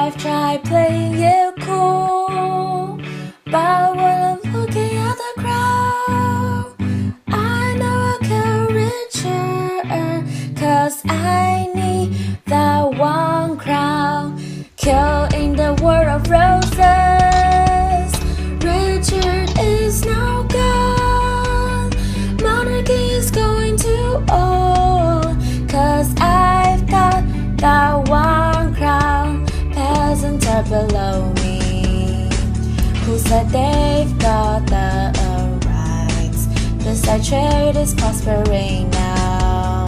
I've tried playing it cool, but when I'm looking at the crowd, I know I can reach her, 'cause I need that one crown. Killing the war of roses, Richard is now gone. Monarchy is going to old, 'cause I've got that one crown. Peasants are below me, who said they've got the rights. The side trade is prospering now,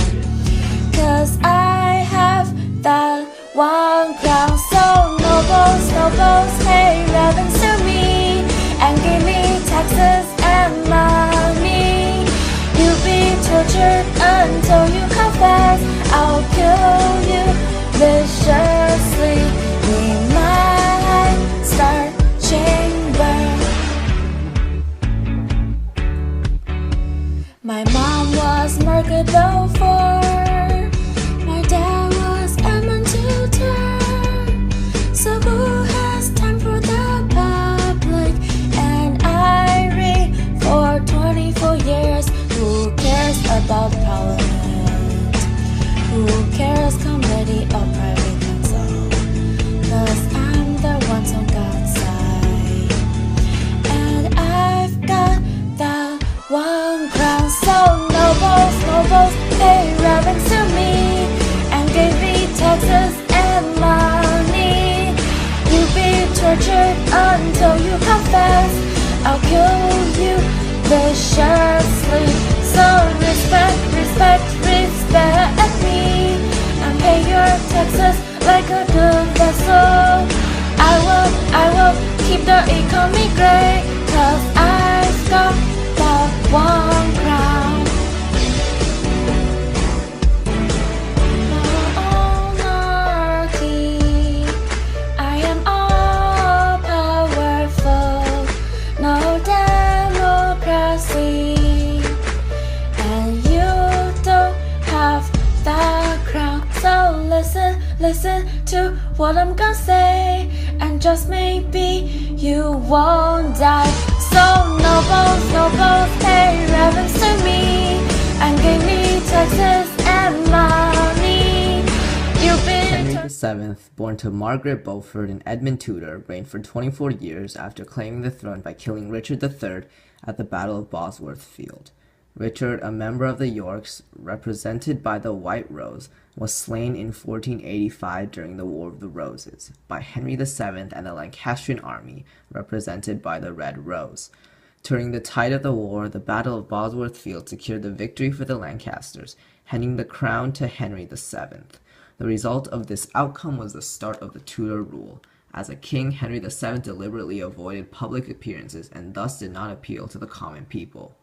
'cause I have that one crown. So nobles, pay reverence to me, and give me taxes and money. You'll be tortured until you confess. I'll kill you viciously in my star chamber. My mom was Margaret Beaufort, my dad was Edmund Tutor. So who has time for the public? And I read for 24 years. Who cares about Parliament? Who cares committee or private council? 'Cause I'm the one on God's side, and I've got that one crown. So nobles, pay reverence to me, and give me taxes and money. You'll be tortured until you confess. I'll kill you viciously. So respect me, and pay your taxes like a good vessel. I will keep the economy great, 'cause I've got that one crown. Monarchy, I am all powerful. No democracy, and you don't have that crown. So listen to what I'm gonna say, and just maybe you won't die. So nobles, pay reverence to me, and give me taxes and money. You've been Henry VII, born to Margaret Beaufort and Edmund Tudor, reigned for 24 years after claiming the throne by killing Richard III at the Battle of Bosworth Field. Richard, a member of the Yorks, represented by the White Rose, was slain in 1485 during the War of the Roses by Henry VII and the Lancastrian army, represented by the Red Rose. Turning the tide of the war, the Battle of Bosworth Field secured the victory for the Lancasters, handing the crown to Henry VII. The result of this outcome was the start of the Tudor rule. As a king, Henry VII deliberately avoided public appearances and thus did not appeal to the common people.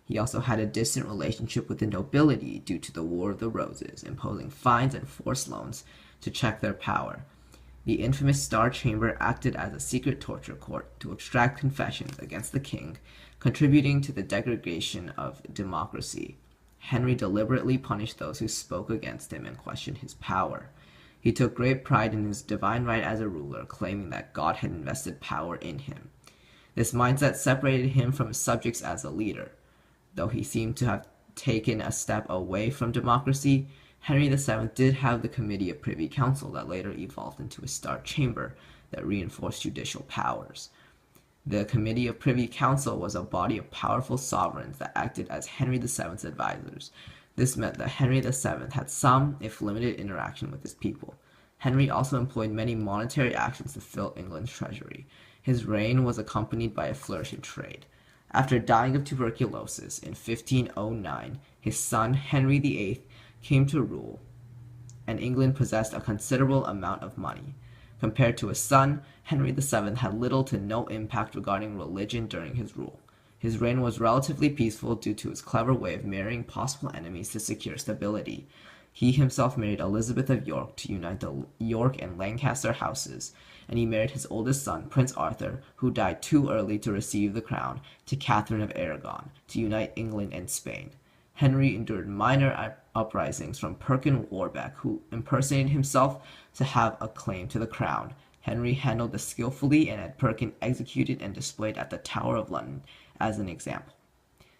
He also had a distant relationship with the nobility due to the War of the Roses, imposing fines and forced loans to check their power. The infamous Star Chamber acted as a secret torture court to extract confessions against the king, contributing to the degradation of democracy. Henry deliberately punished those who spoke against him and questioned his power. He took great pride in his divine right as a ruler, claiming that God had invested power in him. This mindset separated him from his subjects as a leader. Though he seemed to have taken a step away from democracy, Henry VII did have the Committee of Privy Council that later evolved into a Star Chamber that reinforced judicial powers. The Committee of Privy Council was a body of powerful sovereigns that acted as Henry VII's advisors. This meant that Henry VII had some, if limited, interaction with his people. Henry also employed many monetary actions to fill England's treasury. His reign was accompanied by a flourish in trade. After dying of tuberculosis in 1509, his son Henry VIII came to rule, and England possessed a considerable amount of money. Compared to his son, Henry VII had little to no impact regarding religion during his rule. His reign was relatively peaceful due to his clever way of marrying possible enemies to secure stability. He himself married Elizabeth of York to unite the York and Lancaster houses, and he married his oldest son, Prince Arthur, who died too early to receive the crown, to Catherine of Aragon, to unite England and Spain. Henry endured minor uprisings from Perkin Warbeck, who impersonated himself to have a claim to the crown. Henry handled this skillfully and had Perkin executed and displayed at the Tower of London as an example.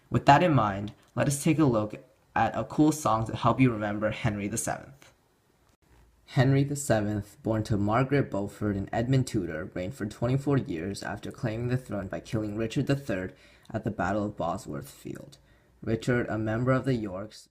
With that in mind, let us take a look at a cool song to help you remember Henry VII. Henry VII, born to Margaret Beaufort and Edmund Tudor, reigned for 24 years after claiming the throne by killing Richard III at the Battle of Bosworth Field. Richard, a member of the Yorks,